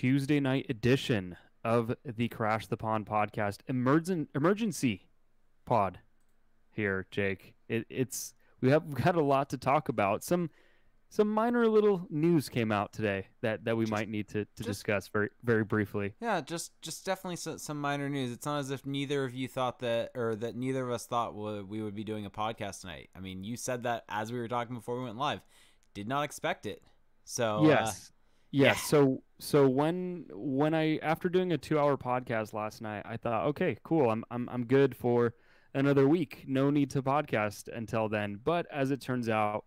Tuesday night edition of the Crash the Pond podcast, emergency pod here, Jake. We've got a lot to talk about. Some minor little news came out today that we might need to discuss very briefly. Yeah, just definitely some minor news. It's not as if neither of you thought that neither of us thought we would be doing a podcast tonight. I mean, you said that as we were talking before we went live. Did not expect it. So yes. Yeah. So when I, after doing a 2-hour podcast last night, I thought, okay, cool. I'm good for another week. No need to podcast until then. But as it turns out,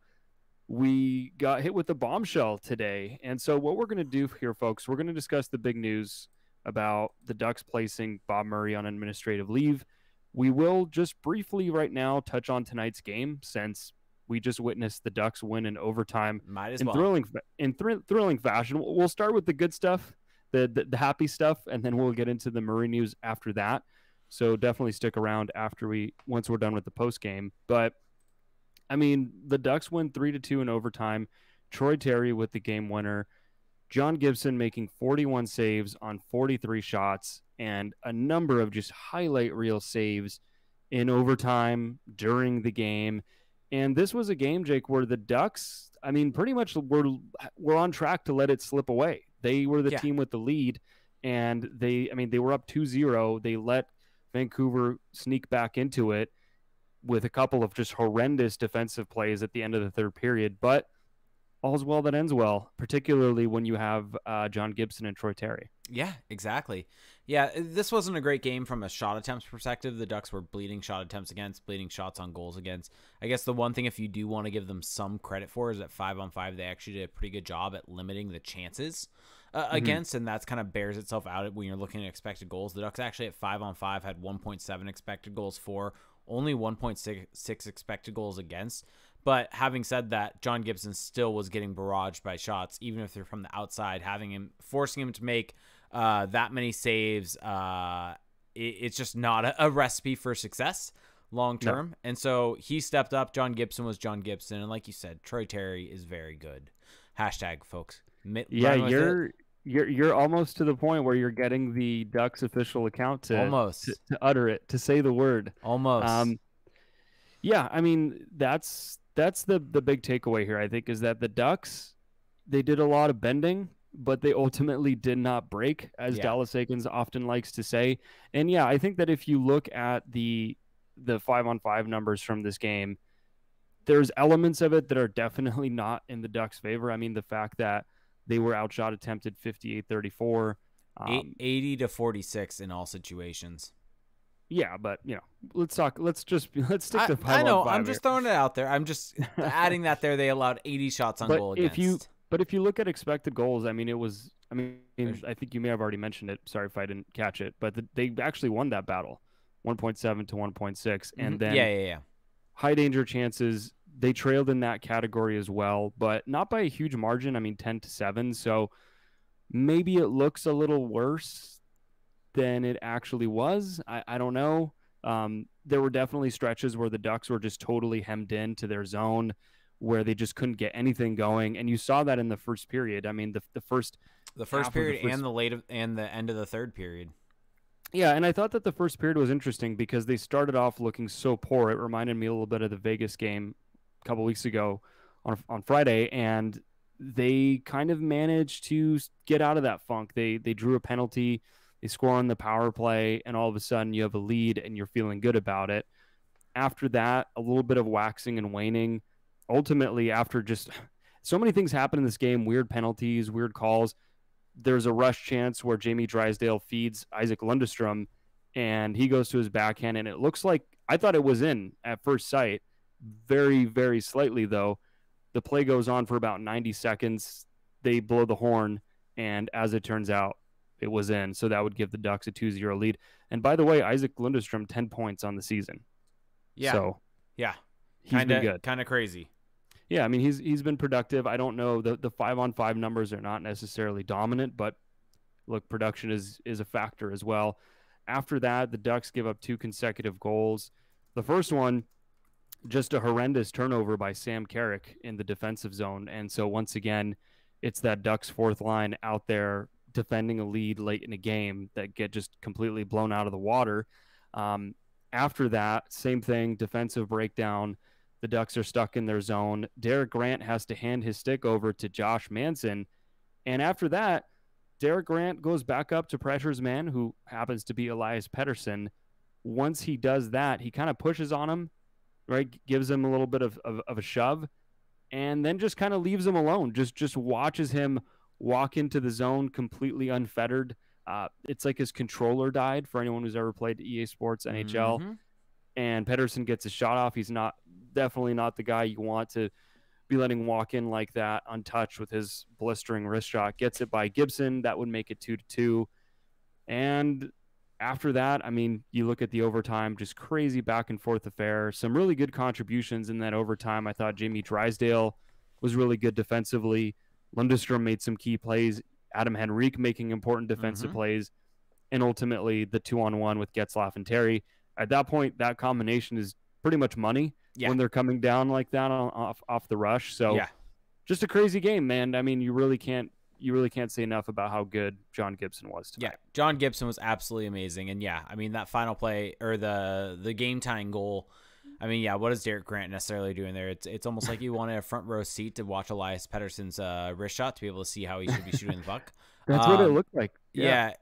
we got hit with a bombshell today. And so what we're going to do here, folks, we're going to discuss the big news about the Ducks placing Bob Murray on administrative leave. We will just briefly right now touch on tonight's game, since we just witnessed the Ducks win in overtime. Might as in well. thrilling fashion. We'll start with the good stuff, the happy stuff, and then we'll get into the Murray news after that. So definitely stick around once we're done with the post game. But I mean, the Ducks win 3-2 in overtime. Troy Terry with the game winner. John Gibson making 41 saves on 43 shots, and a number of just highlight reel saves in overtime during the game. And this was a game, Jake, where the Ducks, I mean, pretty much were on track to let it slip away. They were the team with the lead, and they were up 2-0. They let Vancouver sneak back into it with a couple of just horrendous defensive plays at the end of the third period. But all's well that ends well, particularly when you have John Gibson and Troy Terry. Yeah, exactly. Yeah, this wasn't a great game from a shot attempts perspective. The Ducks were bleeding shot attempts against, bleeding shots on goals against. I guess the one thing, if you do want to give them some credit for, is that 5-on-5, they actually did a pretty good job at limiting the chances against, and that's kind of bears itself out when you're looking at expected goals. The Ducks actually at 5-on-5 had 1.7 expected goals for, only 1.6 expected goals against. But having said that, John Gibson still was getting barraged by shots, even if they're from the outside, forcing him to make that many saves. It's just not a recipe for success long term. No. And so he stepped up. John Gibson was John Gibson. And like you said, Troy Terry is very good. Hashtag, folks. You're almost to the point where you're getting the Ducks official account to utter it, to say the word. Almost. Yeah, I mean, that's the big takeaway here, I think, is that the Ducks, they did a lot of bending, but they ultimately did not break, as Dallas Eakins often likes to say. And yeah, I think that if you look at the 5-on-5 numbers from this game, there's elements of it that are definitely not in the Ducks' favor. I mean, the fact that they were outshot attempted 58-34. 80-46 in all situations. Yeah, but let's stick to 5-on-5. I know. I'm just throwing it out there. I'm just adding that there. They allowed 80 shots on goal against. But if you look at expected goals, I mean, I think you may have already mentioned it. Sorry if I didn't catch it, but they actually won that battle, 1.7 to 1.6, and then high danger chances, they trailed in that category as well, but not by a huge margin. I mean, 10-7. So maybe it looks a little worse than it actually was. I don't know. There were definitely stretches where the Ducks were just totally hemmed into their zone, where they just couldn't get anything going, and you saw that in the first period. I mean, the first period and the end of the third period. Yeah, and I thought that the first period was interesting because they started off looking so poor. It reminded me a little bit of the Vegas game a couple weeks ago on Friday, and they kind of managed to get out of that funk. They drew a penalty. They score on the power play, and all of a sudden you have a lead and you're feeling good about it. After that, a little bit of waxing and waning. Ultimately, after just so many things happen in this game, weird penalties, weird calls, there's a rush chance where Jamie Drysdale feeds Isaac Lundestrom, and he goes to his backhand, and it looks like, I thought it was in at first sight, very, very slightly though. The play goes on for about 90 seconds. They blow the horn, and as it turns out, it was in. So that would give the Ducks a 2-0 lead. And by the way, Isaac Lundestrom, 10 points on the season. Yeah. So yeah, he's been good. Kind of crazy. Yeah, I mean, he's been productive. I don't know, the 5-on-5 numbers are not necessarily dominant, but look, production is a factor as well. After that, the Ducks give up 2 consecutive goals. The first one, just a horrendous turnover by Sam Carrick in the defensive zone. And so once again, it's that Ducks fourth line out there defending a lead late in a game that get just completely blown out of the water. After that, same thing, defensive breakdown. The Ducks are stuck in their zone. Derek Grant has to hand his stick over to Josh Manson. And after that, Derek Grant goes back up to pressure's man, who happens to be Elias Pettersson. Once he does that, he kind of pushes on him, right? Gives him a little bit of a shove, and then just kind of leaves him alone. Just watches him walk into the zone completely unfettered. It's like his controller died for anyone who's ever played EA Sports NHL. Mm-hmm. And Pettersson gets a shot off. He's definitely not the guy you want to be letting walk in like that untouched with his blistering wrist shot. Gets it by Gibson. That would make it 2-2. And after that, I mean, you look at the overtime, just crazy back and forth affair. Some really good contributions in that overtime. I thought Jamie Drysdale was really good defensively. Lundestrom made some key plays. Adam Henrique making important defensive plays. And ultimately, the 2-on-1 with Getzlaf and Terry. At that point, that combination is pretty much money when they're coming down like that off the rush. So just a crazy game, man. I mean, you really can't say enough about how good John Gibson was tonight. Yeah, John Gibson was absolutely amazing. And yeah, I mean, that final play or the game tying goal, I mean, yeah, what is Derek Grant necessarily doing there? It's almost like you wanted a front row seat to watch Elias Pettersson's wrist shot to be able to see how he should be shooting the puck. That's what it looked like.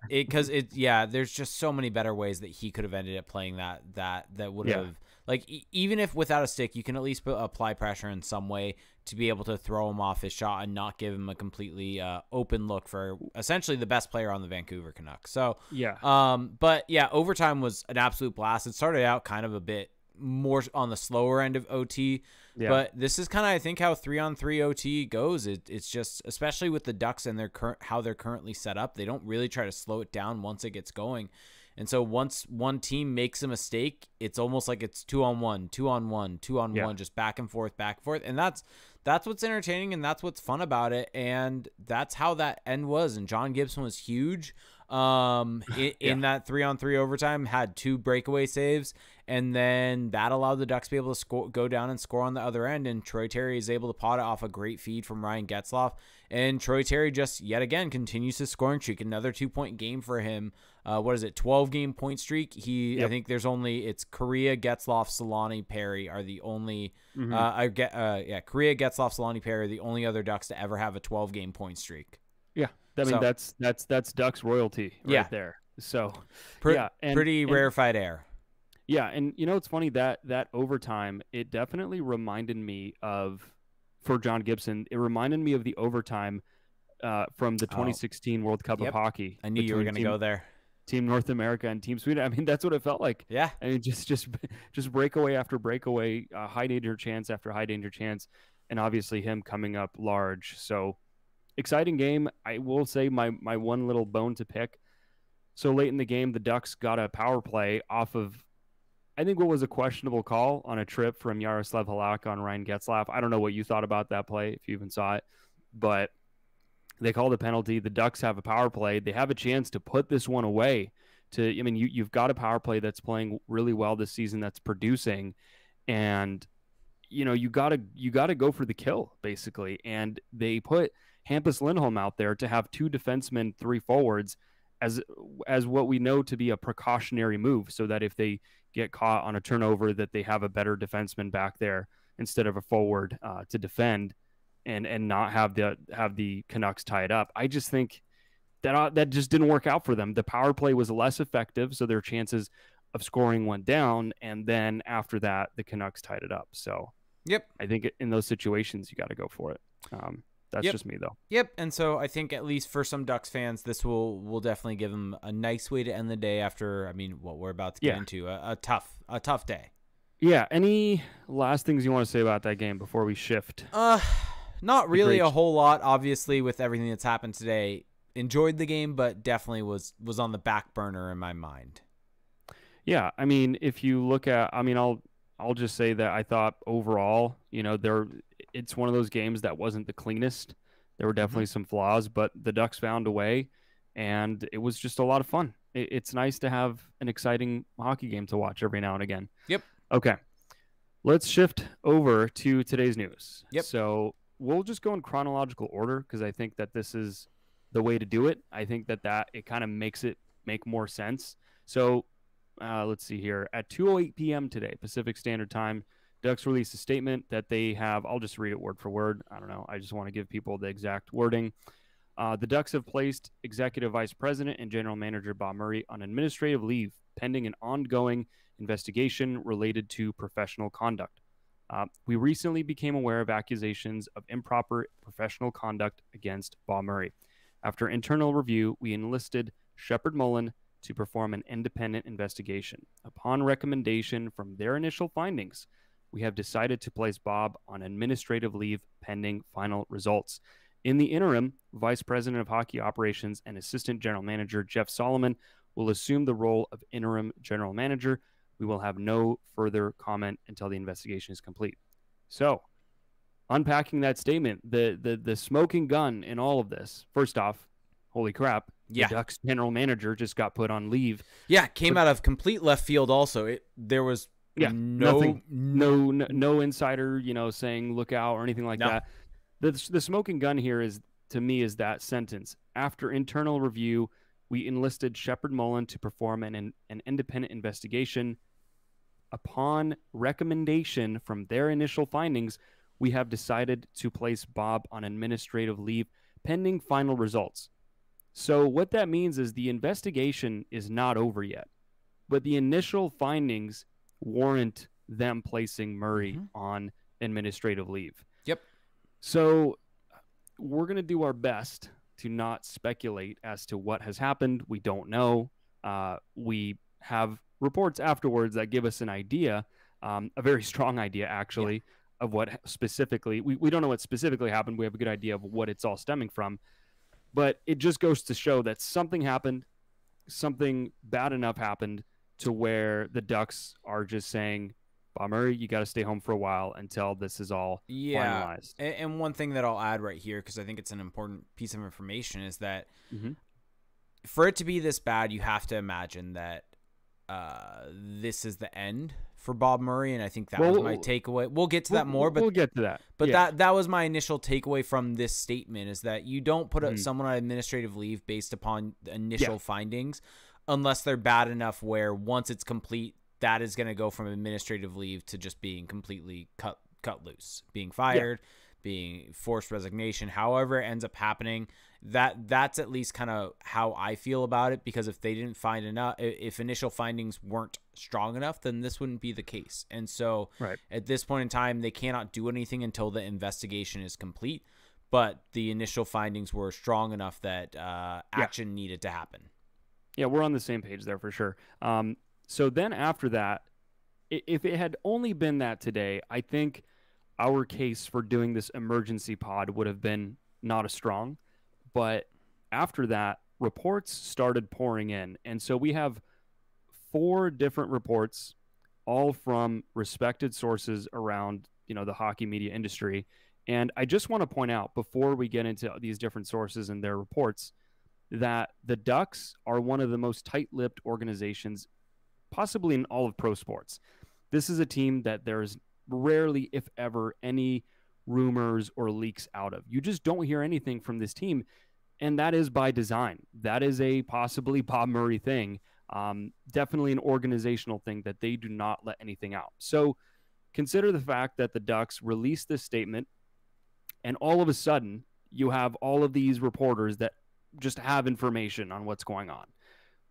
Because there's just so many better ways that he could have ended up playing that would have like even if without a stick, you can at least apply pressure in some way to be able to throw him off his shot and not give him a completely open look for essentially the best player on the Vancouver Canucks. So but yeah, overtime was an absolute blast. It started out kind of a bit more on the slower end of OT. But this is kind of, I think, how 3-on-3 OT goes. It's just, especially with the Ducks and how they're currently set up, they don't really try to slow it down once it gets going. And so once one team makes a mistake, it's almost like it's 2-on-1, 2-on-1, 2-on-1, just back and forth. And that's what's entertaining and that's what's fun about it. And that's how that end was. And John Gibson was huge. In that 3-on-3 overtime, had 2 breakaway saves, and then that allowed the Ducks to be able to go down and score on the other end, and Troy Terry is able to pot it off a great feed from Ryan Getzlaf, and Troy Terry just yet again continues to scoring streak, another 2-point game for him. 12-game point streak. I think there's it's Korea, Getzlaf, Solani, Perry are the only Korea, Getzlaf, Solani, Perry are the only other Ducks to ever have a 12-game point streak. Yeah. I mean, that's Ducks royalty there. So pretty rarefied air. Yeah. And you know, it's funny that overtime, it definitely reminded me for John Gibson, it reminded me of the overtime from the 2016 World Cup of Hockey. I knew you were going to go there. Team North America and Team Sweden. I mean, that's what it felt like. Yeah. I mean, just breakaway after breakaway, high danger chance after high danger chance. And obviously him coming up large. So, exciting game. I will say my one little bone to pick. So late in the game, the Ducks got a power play off of, I think, what was a questionable call on a trip from Yaroslav Halak on Ryan Getzlaf. I don't know what you thought about that play, if you even saw it, but they called a penalty. The Ducks have a power play. They have a chance to put this one away. You've got a power play that's playing really well this season, that's producing, and you gotta go for the kill basically. And they put Hampus Lindholm out there to have 2 defensemen, 3 forwards as what we know to be a precautionary move, so that if they get caught on a turnover, that they have a better defenseman back there instead of a forward to defend and not have the Canucks tied up. I just think that just didn't work out for them. The power play was less effective, so their chances of scoring went down, and then after that, the Canucks tied it up. So I think in those situations, you got to go for it. That's just me, though. And so I think at least for some Ducks fans, this will definitely give them a nice way to end the day after, I mean, what we're about to get into, a tough day. Yeah. Any last things you want to say about that game before we shift? Not really a whole lot, obviously, with everything that's happened today. Enjoyed the game, but definitely was on the back burner in my mind. Yeah. I mean, if you look at, I mean, I'll just say that I thought overall, it's one of those games that wasn't the cleanest. There were definitely some flaws, but the Ducks found a way, and it was just a lot of fun. It's nice to have an exciting hockey game to watch every now and again. Okay. Let's shift over to today's news. So we'll just go in chronological order because I think that this is the way to do it. I think that it kind of makes it make more sense. So let's see here. At 2:08 p.m. today, Pacific Standard Time, Ducks released a statement that they have. I'll just read it word for word. I don't know. I just want to give people the exact wording. The Ducks have placed Executive Vice President and General Manager Bob Murray on administrative leave pending an ongoing investigation related to professional conduct. We recently became aware of accusations of improper professional conduct against Bob Murray. After internal review, we enlisted Shepard Mullen to perform an independent investigation. Upon recommendation from their initial findings, we have decided to place Bob on administrative leave pending final results. In the interim, Vice President of Hockey Operations and Assistant General Manager Jeff Solomon will assume the role of interim general manager. We will have no further comment until the investigation is complete. So, unpacking that statement, the smoking gun in all of this. First off, holy crap, yeah. The Ducks general manager just got put on leave. Yeah, came out of complete left field also. There was no insider, saying look out or anything like that. The smoking gun here is, to me, is that sentence. After internal review, we enlisted Shepard Mullen to perform an independent investigation. Upon recommendation from their initial findings, we have decided to place Bob on administrative leave pending final results. So what that means is the investigation is not over yet, but the initial findings warrant them placing Murray on administrative leave. Yep. So we're going to do our best to not speculate as to what has happened. We don't know. We have reports afterwards that give us an idea, a very strong idea, actually, of what specifically, we don't know what specifically happened. We have a good idea of what it's all stemming from. But it just goes to show that something happened, something bad enough happened to where the Ducks are just saying, Bob Murray, you got to stay home for a while until this is all finalized. And one thing that I'll add right here, because I think it's an important piece of information, is that for it to be this bad, you have to imagine that this is the end for Bob Murray, and I think that was my takeaway. We'll get to that more, but we'll get to that. But that was my initial takeaway from this statement, is that you don't put someone on administrative leave based upon the initial findings unless they're bad enough where once it's complete, that is going to go from administrative leave to just being completely cut loose, being fired, being forced resignation, however it ends up happening. That's at least kind of how I feel about it, because if they didn't find enough, if initial findings weren't strong enough, then this wouldn't be the case. And so at this point in time, they cannot do anything until the investigation is complete, but the initial findings were strong enough that action needed to happen. Yeah, we're on the same page there for sure. So then after that, if it had only been that today, I think our case for doing this emergency pod would have been not as strong. But after that, reports started pouring in. And so we have 4 different reports, all from respected sources around, the hockey media industry. And I just want to point out, before we get into these different sources and their reports, that the Ducks are one of the most tight-lipped organizations possibly in all of pro sports. This is a team that there's rarely, if ever, any rumors or leaks out of. You just don't hear anything from this team, and that is by design. That is a possibly Bob Murray thing. Definitely an organizational thing that they do not let anything out. So consider the fact that the Ducks released this statement, and all of a sudden you have all of these reporters that just have information on what's going on.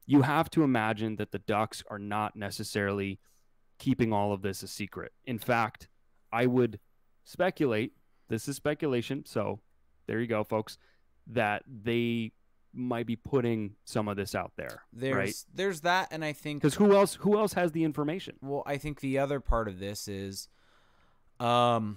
You have to imagine that the Ducks are not necessarily keeping all of this a secret. In fact, I would speculate, this is speculation, so there you go, folks, that they might be putting some of this out there. There's that, and I think... Because who else has the information? Well, I think the other part of this is, as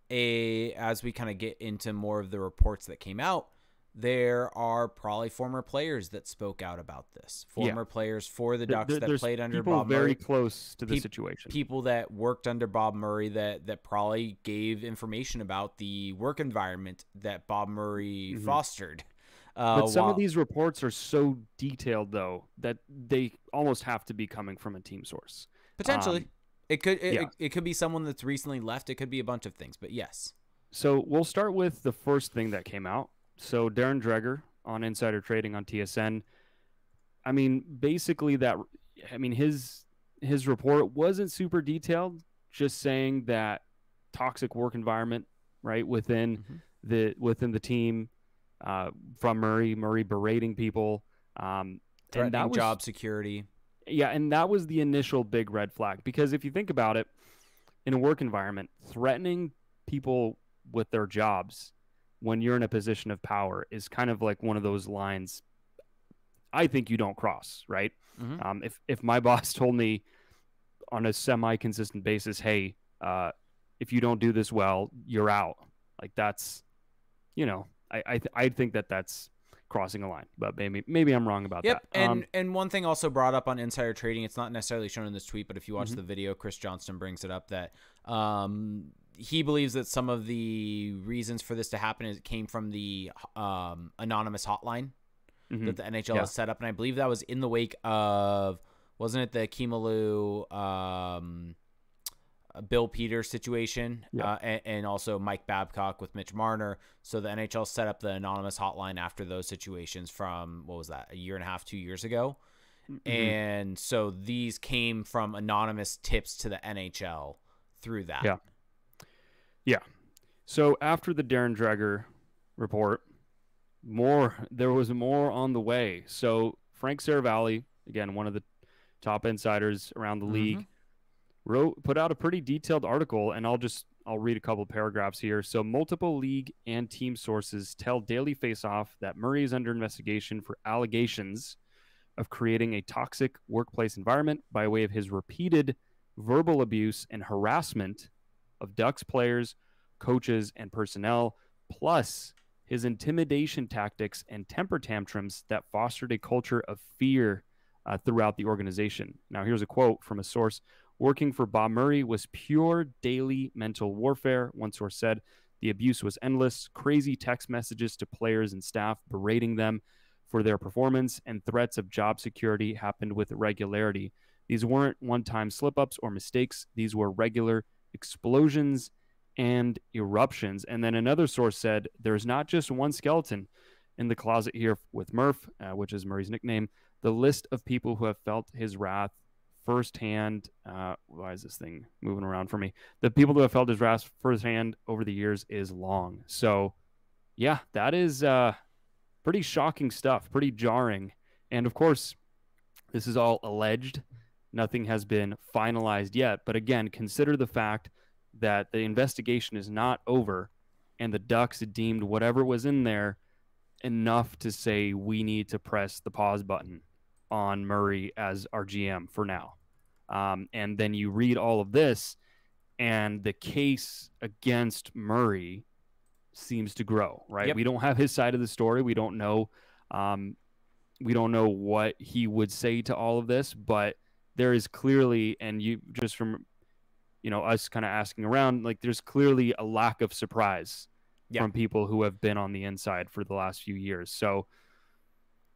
we kind of get into more of the reports that came out, there are probably former players that spoke out about this. Former players for the Ducks that played under Bob Murray. Very close to the situation. People that worked under Bob Murray that probably gave information about the work environment that Bob Murray fostered. But some of these reports are so detailed, though, that they almost have to be coming from a team source. Potentially. It could be someone that's recently left. It could be a bunch of things, but yes. So we'll start with the first thing that came out. So Darren Dreger, on insider trading on TSN. I mean, basically his report wasn't super detailed, just saying that toxic work environment, right, within the team, from Murray berating people, and Threatening job security. yeah, and that was the initial big red flag, because if you think about it, in a work environment, threatening people with their jobs when you're in a position of power is kind of like one of those lines I think you don't cross, right? If my boss told me on a semi-consistent basis, hey, if you don't do this well, you're out. Like that's, I think that's crossing a line, but maybe I'm wrong about Yep. that. And one thing also brought up on insider trading, it's not necessarily shown in this tweet, but if you watch the video, Chris Johnston brings it up that he believes that some of the reasons for this to happen came from the anonymous hotline that the NHL has set up. And I believe that was in the wake of, wasn't it the Kemalu Bill Peters situation, and also Mike Babcock with Mitch Marner. So the NHL set up the anonymous hotline after those situations from, what was that, a year and a half, 2 years ago? And so these came from anonymous tips to the NHL through that. Yeah. So after the Darren Dreger report, there was more on the way. So Frank Saravalli, again, one of the top insiders around the league, put out a pretty detailed article, and I'll read a couple paragraphs here. So multiple league and team sources tell Daily Faceoff that Murray is under investigation for allegations of creating a toxic workplace environment by way of his repeated verbal abuse and harassment of Ducks players, coaches, and personnel, plus his intimidation tactics and temper tantrums that fostered a culture of fear throughout the organization. Now, here's a quote from a source. Working for Bob Murray was pure daily mental warfare. One source said the abuse was endless, crazy text messages to players and staff berating them for their performance, and threats of job security happened with regularity. These weren't one-time slip-ups or mistakes. These were regular explosions and eruptions. And then another source said there's not just one skeleton in the closet here with Murph, which is Murray's nickname. The list of people who have felt his wrath firsthand. Why is this thing moving around for me? The people who have felt his wrath firsthand over the years is long. So, yeah, that is pretty shocking stuff, pretty jarring. And of course, this is all alleged. Nothing has been finalized yet. But again, consider the fact that the investigation is not over, and the Ducks deemed whatever was in there enough to say we need to press the pause button on Murray as our GM for now. And then you read all of this, and the case against Murray seems to grow, right? Yep. We don't have his side of the story. We don't know what he would say to all of this, but there is clearly, and you just from us kind of asking around, like there's clearly a lack of surprise from people who have been on the inside for the last few years. So,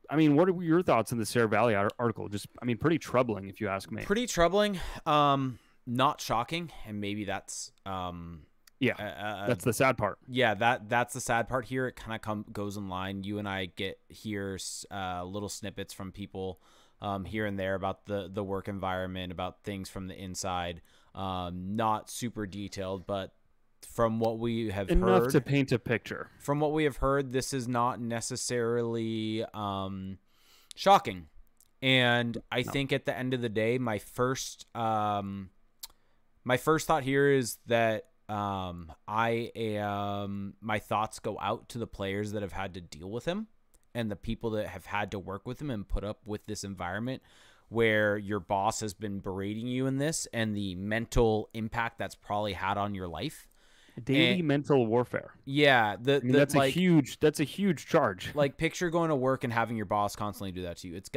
I mean, what are your thoughts on the Saravalli article? Just, I mean, pretty troubling if you ask me. Pretty troubling. Not shocking. And maybe that's, that's the sad part. Yeah, that's the sad part here. It kind of goes in line. You and I get here little snippets from people here and there about the work environment, about things from the inside. Not super detailed, but from what we have heard, enough to paint a picture. From what we have heard, this is not necessarily shocking. And I think at the end of the day, my first thought here is that my thoughts go out to the players that have had to deal with him and the people that have had to work with him and put up with this environment where your boss has been berating you in this, and the mental impact that's probably had on your life. Daily mental warfare. Yeah, that's a huge charge. Like, picture going to work and having your boss constantly do that to you. It's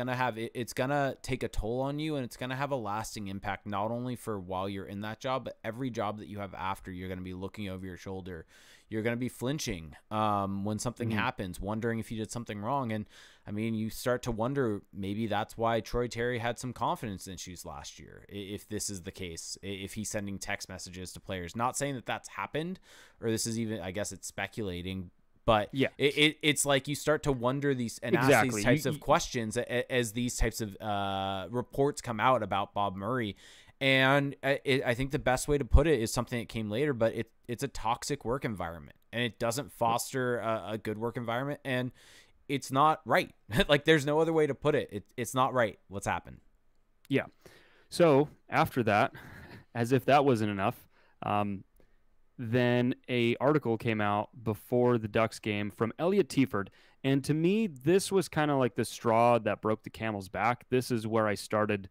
gonna take a toll on you, and it's gonna have a lasting impact, not only for while you're in that job, but every job that you have after. You're gonna be looking over your shoulder. You're gonna be flinching when something happens, wondering if you did something wrong. And I mean, you start to wonder, maybe that's why Troy Terry had some confidence issues last year. If this is the case, if he's sending text messages to players, not saying that that's happened, or this is even, I guess it's speculating, But Yeah, it's like you start to wonder these and ask exactly. these types of questions as these types of reports come out about Bob Murray. And I think the best way to put it is something that came later, but it's a toxic work environment, and it doesn't foster a good work environment, and it's not right. Like, there's no other way to put it. It's not right what's happened. Yeah. So after that, as if that wasn't enough, then a article came out before the Ducks game from Elliot Tieford. And to me, this was kind of like the straw that broke the camel's back. This is where I started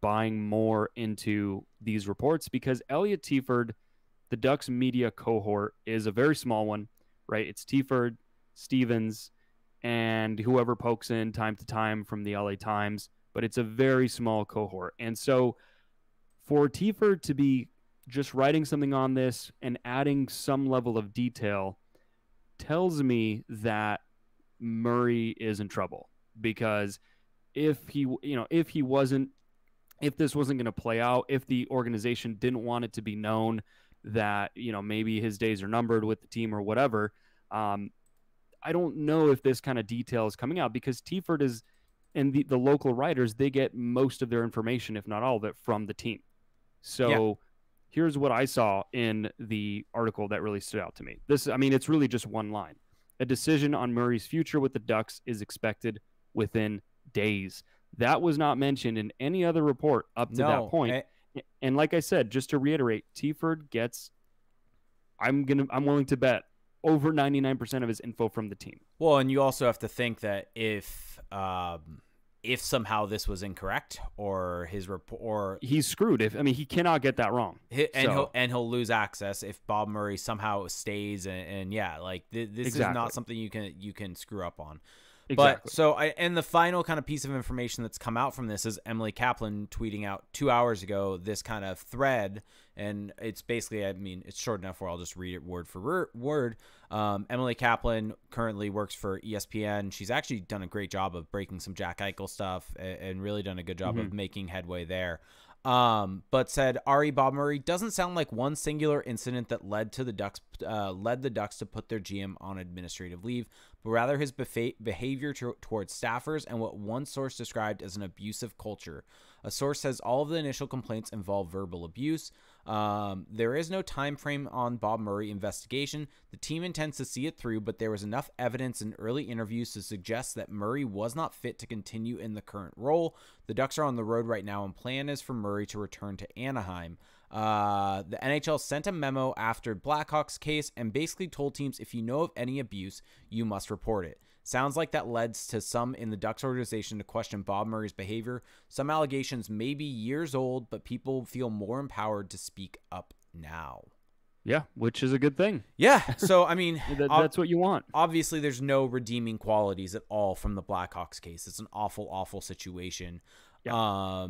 buying more into these reports, because Elliot Tieford, the Ducks media cohort, is a very small one, right? It's Tieford, Stevens, and whoever pokes in time to time from the LA Times, but it's a very small cohort. And so for Tieford to be just writing something on this and adding some level of detail tells me that Murray is in trouble, because if this wasn't going to play out, if the organization didn't want it to be known that, maybe his days are numbered with the team or whatever, I don't know if this kind of detail is coming out, because Tieford is, and the local writers, they get most of their information, if not all of it, from the team. So here's what I saw in the article that really stood out to me. It's really just one line. A decision on Murray's future with the Ducks is expected within days. That was not mentioned in any other report up to that point. And like I said, just to reiterate, Tieford gets, I'm willing to bet, over 99% of his info from the team. Well, and you also have to think that if somehow this was incorrect, or his report, or he's screwed. He cannot get that wrong, he'll lose access if Bob Murray somehow stays. And this exactly. is not something you can screw up on. Exactly. But and the final kind of piece of information that's come out from this is Emily Kaplan tweeting out 2 hours ago this kind of thread, and it's basically, it's short enough where I'll just read it word for word. Emily Kaplan currently works for ESPN. She's actually done a great job of breaking some Jack Eichel stuff and really done a good job of making headway there. But said Bob Murray doesn't sound like one singular incident that led the Ducks to put their GM on administrative leave, but rather his behavior towards staffers and what one source described as an abusive culture. A source says all of the initial complaints involve verbal abuse. There is no time frame on Bob Murray investigation. The team intends to see it through, but there was enough evidence in early interviews to suggest that Murray was not fit to continue in the current role. The Ducks are on the road right now, and plan is for Murray to return to Anaheim. The NHL sent a memo after Blackhawks case and basically told teams, if you know of any abuse, you must report it. Sounds like that led to some in the Ducks organization to question Bob Murray's behavior. Some allegations may be years old, but people feel more empowered to speak up now. Yeah, which is a good thing. Yeah, so that's what you want. Obviously, there's no redeeming qualities at all from the Blackhawks case. It's an awful, awful situation. Yeah.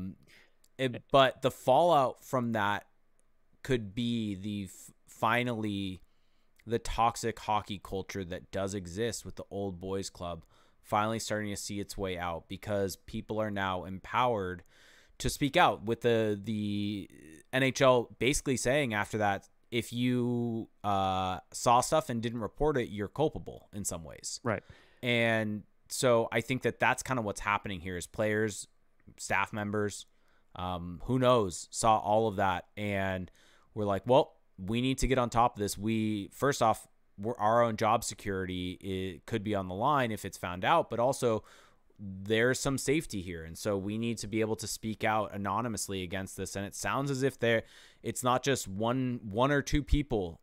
But the fallout from that could be finally the toxic hockey culture that does exist with the old boys club finally starting to see its way out, because people are now empowered to speak out, with the NHL basically saying after that, if you saw stuff and didn't report it, you're culpable in some ways. Right. And so I think that that's kind of what's happening here is players, staff members, who knows, saw all of that and we're like, well, we need to get on top of this. First off, our own job security could be on the line if it's found out, but also there's some safety here. And so we need to be able to speak out anonymously against this. And it sounds as if it's not just one or two people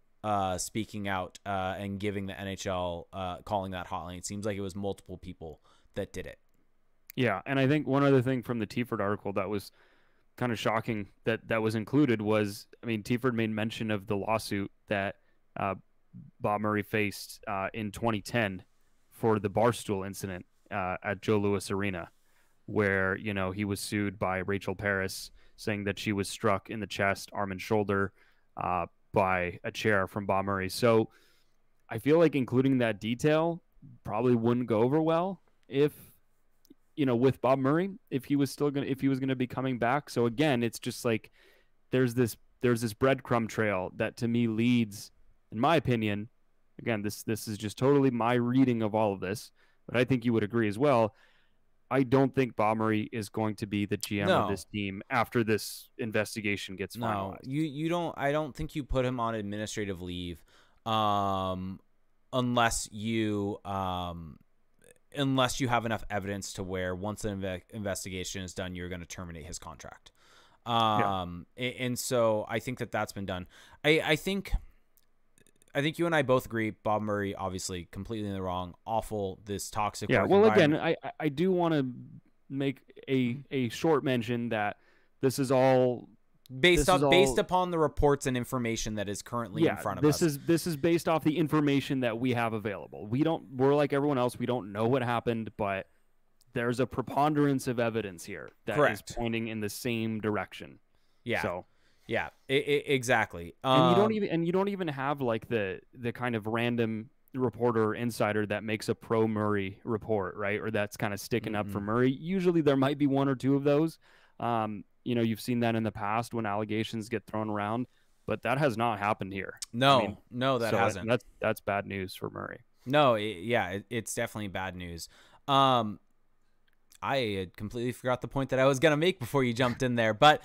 speaking out and giving the NHL calling that hotline. It seems like it was multiple people that did it. Yeah. And I think one other thing from the Tieford article that was kind of shocking that was included was, Tieford made mention of the lawsuit that Bob Murray faced in 2010 for the Barstool incident at Joe Louis Arena, where, he was sued by Rachel Paris, saying that she was struck in the chest, arm and shoulder by a chair from Bob Murray. So I feel like including that detail probably wouldn't go over well if, with Bob Murray, if he was going to be coming back. So again, it's just like there's this breadcrumb trail that to me leads, in my opinion, again, this is just totally my reading of all of this, but I think you would agree as well. I don't think Bob Murray is going to be the GM of No, this team after this investigation gets no, finalized. you don't. I don't think you put him on administrative leave, unless you have enough evidence to where once the investigation is done, you're going to terminate his contract. Yeah. And so I think that's been done. I think you and I both agree. Bob Murray, obviously, completely in the wrong. Awful. This toxic. Yeah. Work Well, again, environment. I do want to make a short mention that this is all Based this is based all upon the reports and information that is currently in yeah, front of us. this is based off the information that we have available. We're like everyone else. We don't know what happened, but there's a preponderance of evidence here that is Correct. pointing in the same direction. Yeah. So, Yeah. Exactly. and you don't even have like the kind of random reporter insider that makes a pro Murray report, right? Or that's kind of sticking up for Murray. Usually there might be one or two of those. You've seen that in the past when allegations get thrown around, but that has not happened here. No, that hasn't. That's bad news for Murray. No, it's definitely bad news. I had completely forgot the point that I was gonna make before you jumped in there, but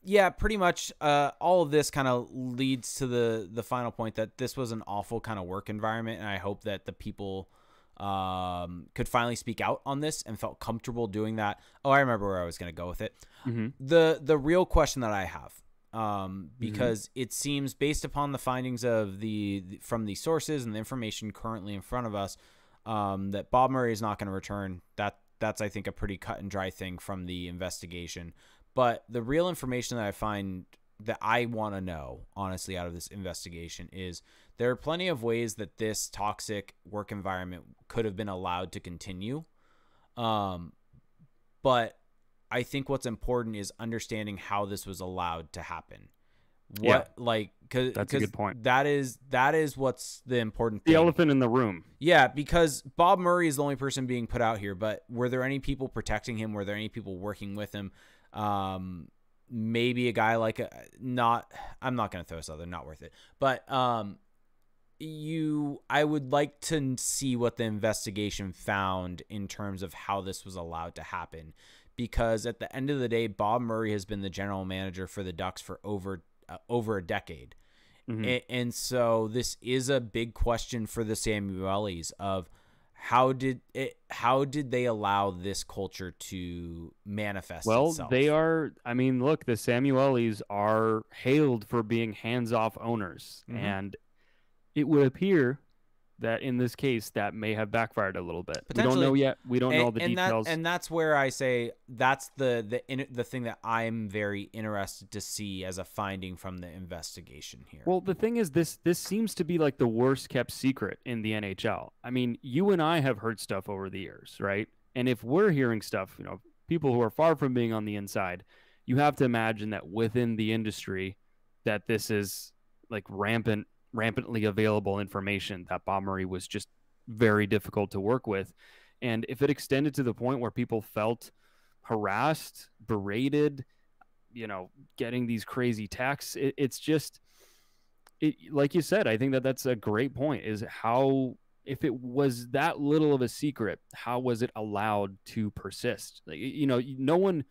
yeah, pretty much all of this kind of leads to the final point that this was an awful kind of work environment, and I hope that the people could finally speak out on this and felt comfortable doing that. Oh, I remember where I was gonna go with it. Mm-hmm. The real question that I have, because it seems based upon the findings of from the sources and the information currently in front of us, that Bob Murray is not going to return. That's I think a pretty cut and dry thing from the investigation. But the real information that I find that I want to know, honestly, out of this investigation is there are plenty of ways that this toxic work environment could have been allowed to continue. But I think what's important is understanding how this was allowed to happen. That's a good point. That is what's the important The thing. elephant in the room. Yeah, because Bob Murray is the only person being put out here, but were there any people protecting him? Were there any people working with him? Maybe a guy like I'm not going to throw this out there, not worth it. But I would like to see what the investigation found in terms of how this was allowed to happen, because at the end of the day, Bob Murray has been the general manager for the Ducks for over a decade. Mm-hmm. And so this is a big question for the Samuelis of how did they allow this culture to manifest itself? They are, I mean, look, the Samuelis are hailed for being hands-off owners, and it would appear that in this case that may have backfired a little bit. We don't know yet. We don't know the details. And that's where I say that's the thing that I'm very interested to see as a finding from the investigation here. Well, the thing is, this seems to be like the worst kept secret in the NHL. I mean, you and I have heard stuff over the years, right? And if we're hearing stuff, people who are far from being on the inside, you have to imagine that within the industry that this is like rampantly available information that Bob Murray was just very difficult to work with. And if it extended to the point where people felt harassed, berated, getting these crazy texts, it's just, like you said, I think that's a great point, is how, if it was that little of a secret, how was it allowed to persist? Like, no one,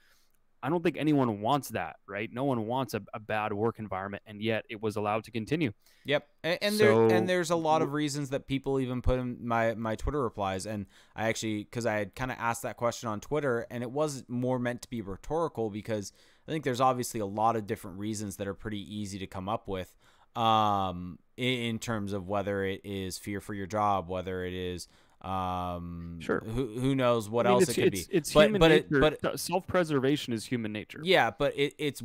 I don't think anyone wants that, right? No one wants a bad work environment, and yet it was allowed to continue. Yep, and there's a lot of reasons that people even put in my Twitter replies, and I actually, because I had kind of asked that question on Twitter, and it was more meant to be rhetorical, because I think there's obviously a lot of different reasons that are pretty easy to come up with, in terms of whether it is fear for your job, whether it is sure, who knows what else it could be. It's human nature. But self-preservation is human nature. Yeah, but it's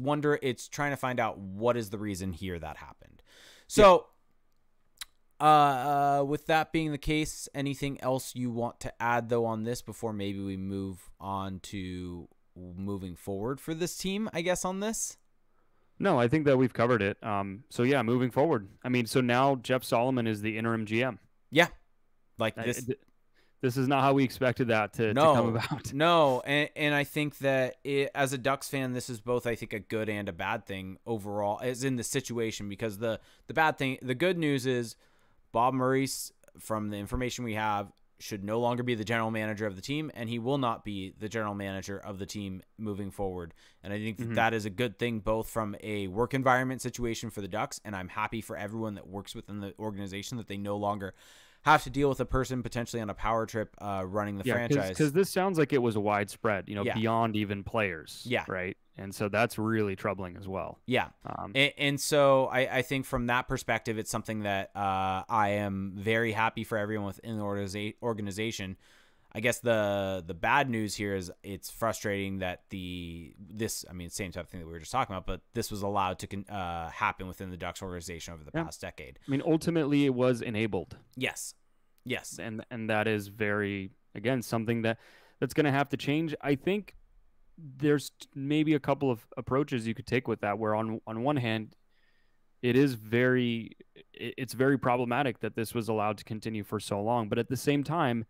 trying to find out what is the reason here that happened. So with that being the case, anything else you want to add though on this before maybe we move on to moving forward for this team, I guess, on this? No, I think that we've covered it. So yeah, moving forward. I mean, so now Jeff Solomon is the interim GM. Yeah. Like this. This is not how we expected that to come about. No, and I think that as a Ducks fan, this is both, I think, a good and a bad thing overall, as in the situation, because the bad thing, the good news is Bob Murray, from the information we have, should no longer be the general manager of the team, and he will not be the general manager of the team moving forward. And I think that is a good thing, both from a work environment situation for the Ducks, and I'm happy for everyone that works within the organization that they no longer have to deal with a person potentially on a power trip running the franchise. Because this sounds like it was widespread, beyond even players. Yeah. Right. And so that's really troubling as well. Yeah. And so I think from that perspective, it's something that I am very happy for everyone within the organization. I guess the bad news here is it's frustrating that same type of thing that we were just talking about, but this was allowed to happen within the Ducks organization over the past decade. I mean, ultimately it was enabled. Yes. And that is very, again, something that's going to have to change. I think there's maybe a couple of approaches you could take with that, where on one hand, it's very problematic that this was allowed to continue for so long. But at the same time,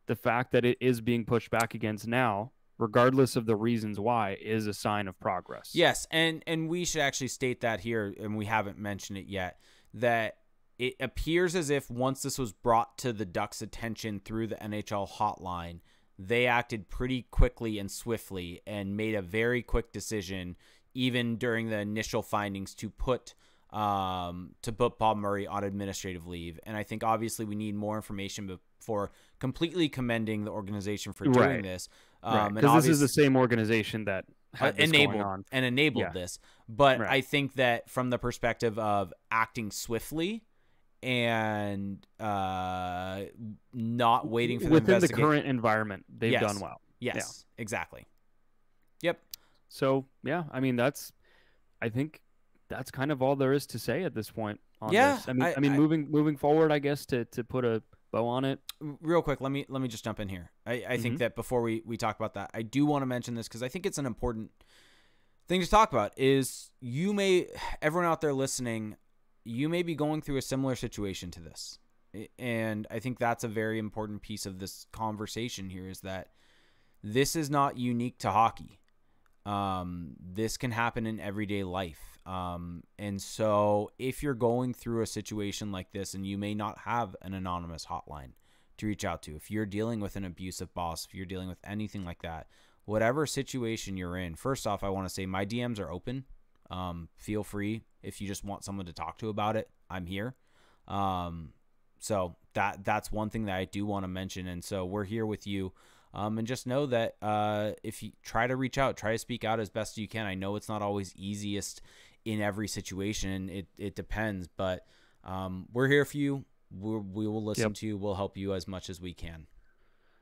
the fact that it is being pushed back against now, regardless of the reasons why, is a sign of progress. Yes, and we should actually state that here, and we haven't mentioned it yet, that it appears as if once this was brought to the Ducks' attention through the NHL hotline, they acted pretty quickly and swiftly and made a very quick decision, even during the initial findings, to put Bob Murray on administrative leave. And I think obviously we need more information before completely commending the organization for doing this. Because this is the same organization that had this enabled this. But I think that from the perspective of acting swiftly and not waiting for within the current environment, they've done well. Yes, exactly. Yep. So I mean, I think that's kind of all there is to say at this point on this. I mean, moving forward, I guess to put a bow on it. Real quick, let me just jump in here. I think that before we talk about that, I do want to mention this because I think it's an important thing to talk about. Is everyone out there listening, you may be going through a similar situation to this. And I think that's a very important piece of this conversation here, is that this is not unique to hockey. This can happen in everyday life. And so if you're going through a situation like this, and you may not have an anonymous hotline to reach out to, if you're dealing with an abusive boss, if you're dealing with anything like that, whatever situation you're in, first off, I want to say my DMs are open. Feel free. If you just want someone to talk to about it, I'm here. So that's one thing that I do want to mention. And so we're here with you. And just know that if you try to reach out, try to speak out as best you can. I know it's not always easiest in every situation. It depends, but we're here for you. We will listen to you. We'll help you as much as we can.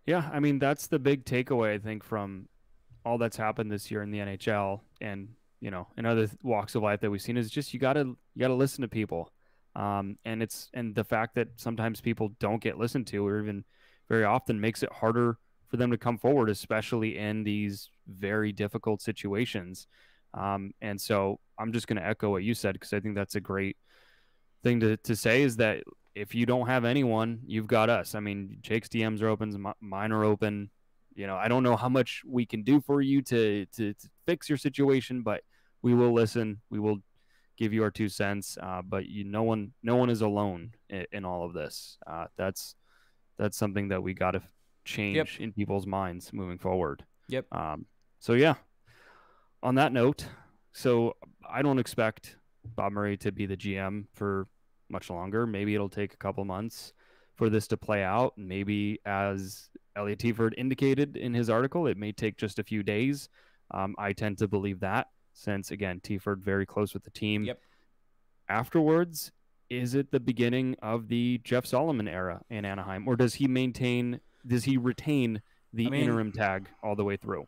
Yeah, I mean, that's the big takeaway, I think, from all that's happened this year in the NHL and, in other walks of life that we've seen, is just you gotta listen to people. And the fact that sometimes people don't get listened to, or even very often, makes it harder for them to come forward, especially in these very difficult situations. And so I'm just going to echo what you said, because I think that's a great thing to say, is that if you don't have anyone, you've got us. I mean, Jake's DMs are open, mine are open. I don't know how much we can do for you to fix your situation, but we will listen. We will give you our 2 cents. But no one is alone in all of this. That's something that we got to change in people's minds moving forward. So yeah, on that note, so I don't expect Bob Murray to be the GM for much longer. Maybe it'll take a couple months for this to play out. Maybe, as Elliot Tiford indicated in his article, it may take just a few days. I tend to believe that, since, again, Tiford very close with the team. Afterwards, is it the beginning of the Jeff Solomon era in Anaheim, or does he retain the interim tag all the way through?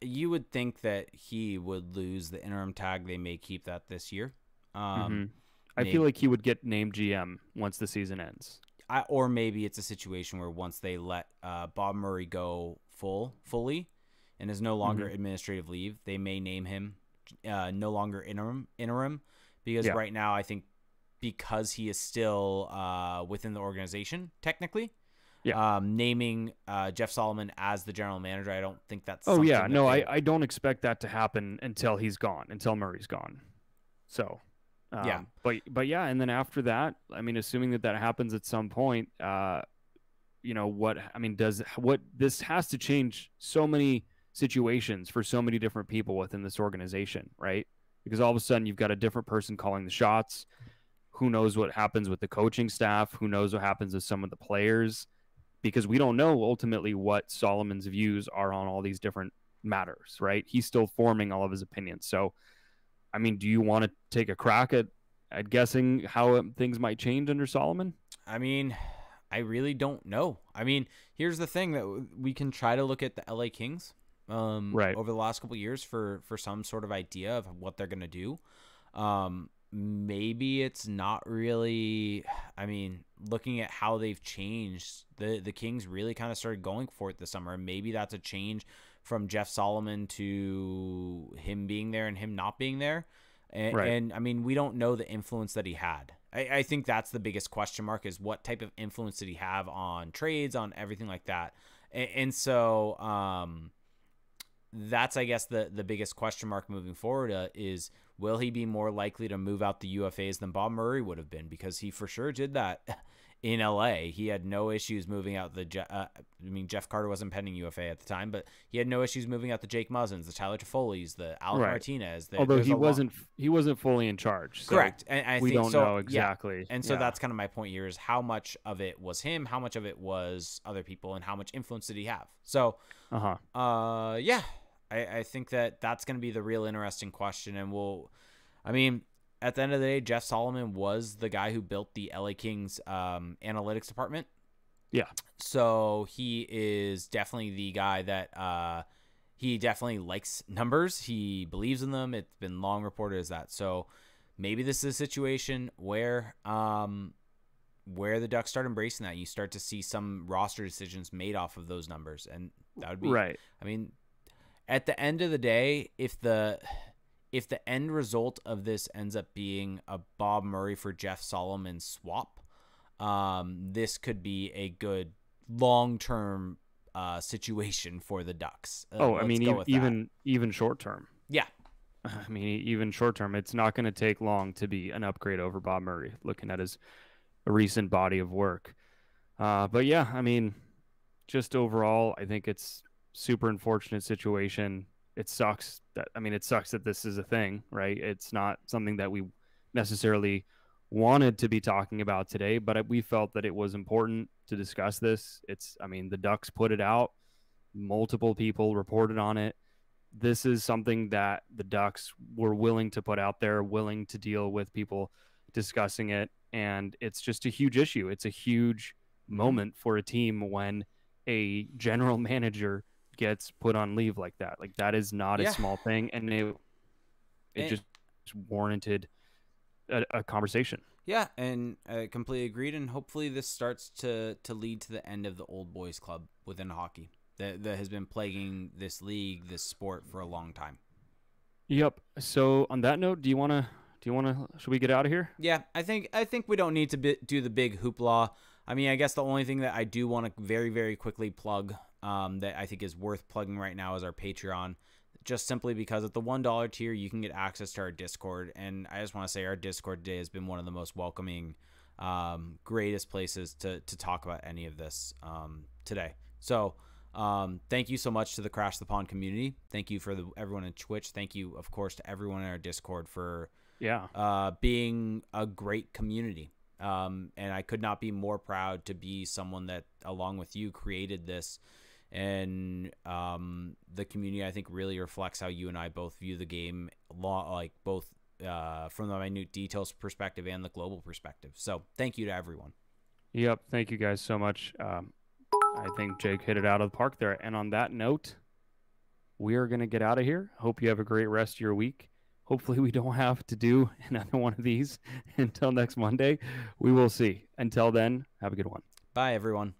You would think that he would lose the interim tag. They may keep that this year. I feel like he would get named GM once the season ends. Or maybe it's a situation where once they let Bob Murray go fully and is no longer administrative leave, they may name him no longer interim, because right now I think because he is still within the organization technically, naming Jeff Solomon as the general manager, I don't think that's I don't expect that to happen until he's gone, until Murray's gone. So Yeah. But yeah, and then after that, I mean, assuming that that happens at some point, what I mean, does what this has to change so many situations for so many different people within this organization, right? Because all of a sudden you've got a different person calling the shots. Who knows what happens with the coaching staff? Who knows what happens with some of the players? Because we don't know ultimately what Solomon's views are on all these different matters, right? He's still forming all of his opinions. So, I mean, do you want to take a crack at guessing how things might change under Solomon? I mean, I really don't know. I mean, here's the thing that we can try to look at the LA Kings Right. over the last couple of years for some sort of idea of what they're going to do. Maybe it's not really, I mean, looking at how they've changed, the Kings really kind of started going for it this summer. Maybe that's a change from Jeff Solomon to him being there and him not being there. And I mean, we don't know the influence that he had. I think that's the biggest question mark, is what type of influence did he have on trades, on everything like that. And so that's, I guess, the biggest question mark moving forward is, will he be more likely to move out the UFAs than Bob Murray would have been? Because he for sure did that in LA. He had no issues moving out Jeff Carter wasn't pending UFA at the time, but he had no issues moving out the Jake Muzzins, the Tyler Toffoli's, the Alec Martinez. Although he wasn't fully in charge. So correct. And I we think don't know exactly. Yeah. And so that's kind of my point here, is how much of it was him, how much of it was other people, and how much influence did he have? So, yeah, I think that's going to be the real interesting question. And at the end of the day, Jeff Solomon was the guy who built the LA Kings analytics department. Yeah. So he is definitely the guy that he definitely likes numbers. He believes in them. It's been long reported as that. So maybe this is a situation where the Ducks start embracing that. You start to see some roster decisions made off of those numbers. And that would be right. I mean, at the end of the day, if the end result of this ends up being a Bob Murray for Jeff Solomon swap, this could be a good long-term situation for the Ducks. I mean, even short-term. Yeah. I mean, even short-term, it's not going to take long to be an upgrade over Bob Murray, looking at his recent body of work. But yeah, I mean, just overall, I think it's super unfortunate situation. It sucks that this is a thing, right? It's not something that we necessarily wanted to be talking about today, but we felt that it was important to discuss this. The Ducks put it out. Multiple people reported on it. This is something that the Ducks were willing to put out there, willing to deal with people discussing it. And it's just a huge issue. It's a huge moment for a team when a general manager gets put on leave like that. Like, that is not a small thing, and it just warranted a conversation. Yeah, and I completely agreed, and hopefully this starts to lead to the end of the old boys club within hockey that has been plaguing this league, this sport, for a long time. Yep. So on that note, should we get out of here? Yeah, I think we don't need to do the big hoopla. I mean, I guess the only thing that I do want to very, very quickly plug that I think is worth plugging right now is our Patreon, just simply because at the $1 tier, you can get access to our Discord. And I just want to say our Discord today has been one of the most welcoming, greatest places to talk about any of this today. So thank you so much to the Crash the Pond community. Thank you for everyone in Twitch. Thank you, of course, to everyone in our Discord for being a great community. And I could not be more proud to be someone that, along with you, created this. And the community, I think, really reflects how you and I both view the game, both from the minute details perspective and the global perspective. So thank you to everyone. Yep. Thank you guys so much. I think Jake hit it out of the park there. And on that note, we are going to get out of here. Hope you have a great rest of your week. Hopefully we don't have to do another one of these until next Monday. We will see. Until then, have a good one. Bye, everyone.